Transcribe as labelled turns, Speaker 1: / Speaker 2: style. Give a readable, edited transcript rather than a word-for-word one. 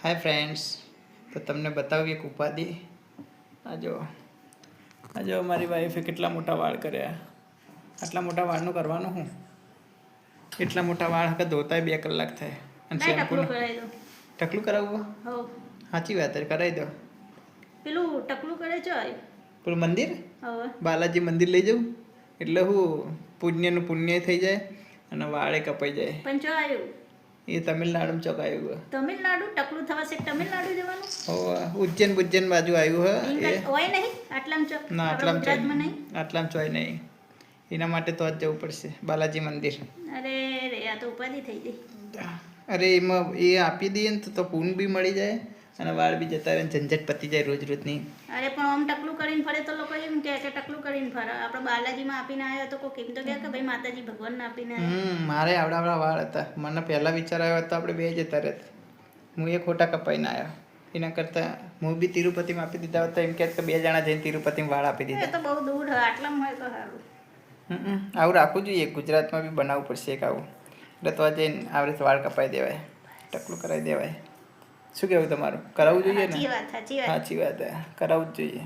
Speaker 1: Hi friends, તો તમને બતાવી એક ઉપાધિ. આ જો મારી વાઈફે કેટલા મોટા વાળ કર્યા. આટલા મોટા વાળનું કરવાનું હું? એટલા મોટા વાળ હકે ધોતાય 2 કલાક થાય. અને શેમ્પૂ ટકલું કરાવવું? સાચી વાત છે, કરાવી દો.
Speaker 2: પેલું ટકલું કરે છે
Speaker 1: પેલું મંદિર, બાલાજી મંદિર લઈ જવું એટલે હું પુણ્યનું પુણ્ય થઈ જાય અને વાળે કપાઈ જાય.
Speaker 2: પણ જો આવ્યું
Speaker 1: એ તમિલનાડુમાં ચોક આવ્યું.
Speaker 2: તમિલનાડુ ટકલું થવા છે, તમિલનાડુ જવાનું.
Speaker 1: ઉજ્જૈન બાજુ આવ્યું હે.
Speaker 2: હોય નહીં આટલામાં ચોક?
Speaker 1: ના, આટલામાં
Speaker 2: ગુજરાતમાં નહીં.
Speaker 1: આટલામાં ચોય નહીં. એના માટે તો જ જવું પડશે બાલાજી મંદિર.
Speaker 2: અરે રે, આ તો ઉપાધિ થઈ ગઈ.
Speaker 1: અરે એમાં એ આપી દઈએ ને તો પૂન બી મળી જાય અને વાળ બી જતા રહે, ઝંઝટ પતી જાય રોજની.
Speaker 2: અરે પણ આમ ટકલું કરીને ફરે તો લોકો એમ કહે કે ટકલું કરીને ફરે. આપણે બાલાજીમાં આપીને આવ્યા તો કોઈ એમ તો કહે કે ભાઈ માતાજી ભગવાનને આપીને આવ્યા.
Speaker 1: મારે આવડા વાળ હતા. મને પહેલા વિચાર આવ્યો હતો આપણે 2 જતા રહેત. હું એ ખોટા કપાઈને આવ્યો. એના કરતાં હું બી તિરુપતિમાં આપી દીધા હોત તો એમ કહે કે 2 જણા જઈને તિરુપતિમાં વાળ આપી દીધા.
Speaker 2: એ તો બહુ દૂર હોય, આટલામાં હોય તો સારું.
Speaker 1: આવું રાખવું જોઈએ. ગુજરાતમાં બી બનાવવું પડશે એક આવું. એટલે તો જઈને આવી રીતે વાળ કપાઈ દેવાય, ટકલું કરાવી દેવાય. શું કહેવું તમારું? કરાવવું જોઈએ ને?
Speaker 2: સાચી વાત.
Speaker 1: સાચી વાત, કરાવવું જ જોઈએ.